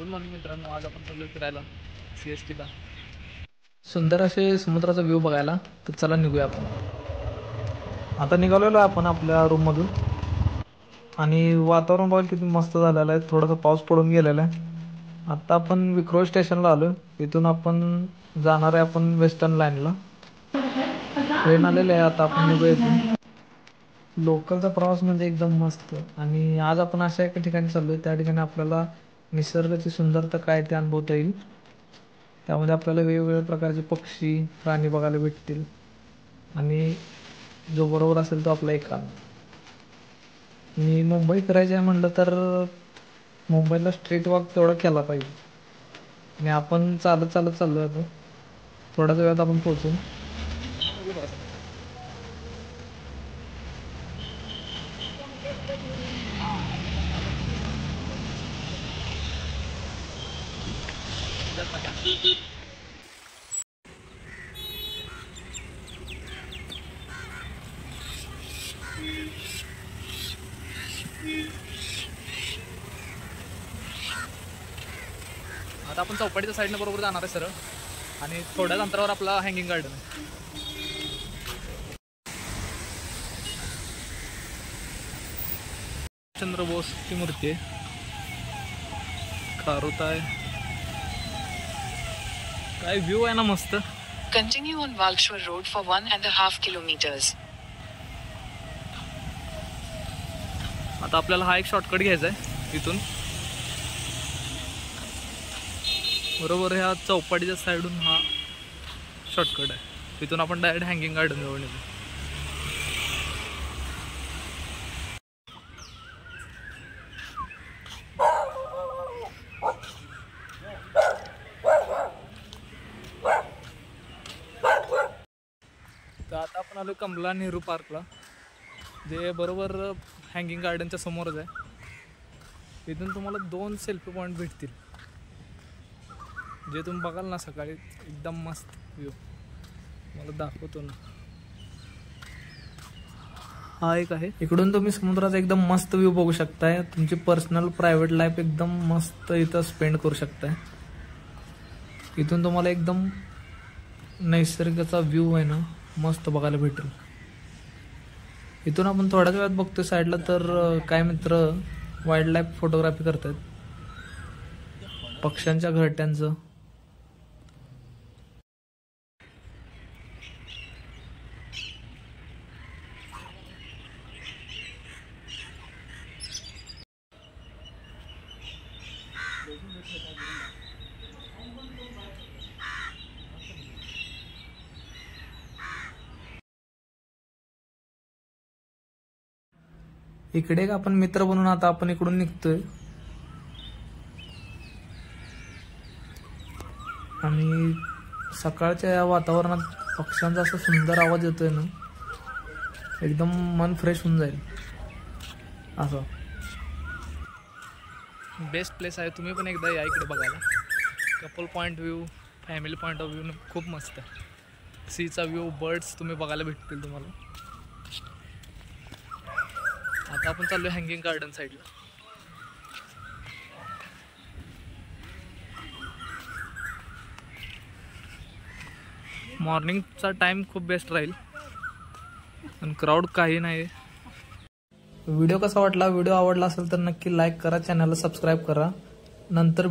Good morning मित्रांनो, आज आपण चाललो फिरायला CSTला. सुंदर असे समुद्राचा व्ह्यू बघायला. तर चला निघूया आपण. आता निघालेलो आहे आपण आपल्या रूममधून आणि वातावरण बघायला किती मस्त झालेलं आहे. थोडासा पाऊस पडून गेलेला आहे. आता आपण विक्रोळ स्टेशनला आलो. इथून आपण जाणार आहे आपण वेस्टर्न लाईनला. ट्रेन आलेली आहे. आता आपण निघूया इथून. लोकलचा प्रवास म्हणजे एकदम मस्त. आणि आज आपण अशा एका ठिकाणी चाललोय त्या ठिकाणी आपल्याला निसर्गाची सुंदरता काय ते अनुभवता येईल. त्यामध्ये आपल्याला वेगवेगळ्या प्रकारचे पक्षी प्राणी बघायला भेटतील आणि जो बरोबर असेल तो आपला एकांत. आणि मुंबई फिरायचं आहे म्हटलं तर मुंबईला स्ट्रीट वॉक तेवढा केला पाहिजे. आणि आपण चालत चालत चाललो आता. थोड्याच वेळात आपण पोहोचू. आता आपण चौपाटीच्या साईडनं बरोबर जाणार आहे सरळ, आणि थोड्याच अंतरावर आपला हँगिंग गार्डन आहे. चंद्र बोसची मूर्ती आहे. खारुता आहे. काय व्ह्यू आहे ना मस्त. Continue on Walshwar Road for 1.5 kilometers. आता आपल्याला हा एक शॉर्टकट घ्यायचा आहे इथून. बरोबर ह्या चौपाटीच्या साईडून हा शॉर्टकट आहे. तिथून आपण डायरेक्ट हँगिंग गार्डन जवळ निघू. तर आता आपण आलो कमला नेहरू पार्कला, जे बरोबर हँगिंग गार्डनच्या समोरच आहे. इथून तुम्हाला 2 सेल्फी पॉईंट भेटतील, जे तुम्ही बघाल ना सकाळी. एकदम मस्त व्ह्यू मला दाखवतो ना. हा एक आहे. इकडून तुम्ही समुद्राचा एकदम मस्त व्ह्यू बघू शकताय. तुमची पर्सनल प्रायव्हेट लाईफ एकदम मस्त इथं स्पेंड करू शकताय. इथून तुम्हाला एकदम नैसर्गिकाचा व्ह्यू आहे ना मस्त बघायला भेटेल. इथून आपण थोड्याच वेळात बघतोय साईडला तर काय मित्र वाईल्ड लाईफ फोटोग्राफी करतात पक्ष्यांच्या घरट्यांचं. इकडे का आपण मित्र बनून आता आपण इकडून निघतोय. आणि सकाळच्या या वातावरणात पक्ष्यांचा असा सुंदर आवाज येतोय ना, एकदम मन फ्रेश होऊन जाईल असं. बेस्ट प्लेस आहे. तुम्ही पण एकदा या इकडे बघायला. Couple point view, family point of view खूप मस्त आहे. सीचा व्ह्यू, बर्ड्स तुम्ही बघायला भेटतील तुम्हाला. आता आपण चाललो हँगिंग गार्डन साईडला. मॉर्निंगचा टाइम खूप बेस्ट राहील आणि क्राऊड काही नाही. व्हिडिओ कसा वाटला? व्हिडिओ आवडला असेल तर नक्की लाईक करा, चॅनलला सबस्क्राईब करा. नंतर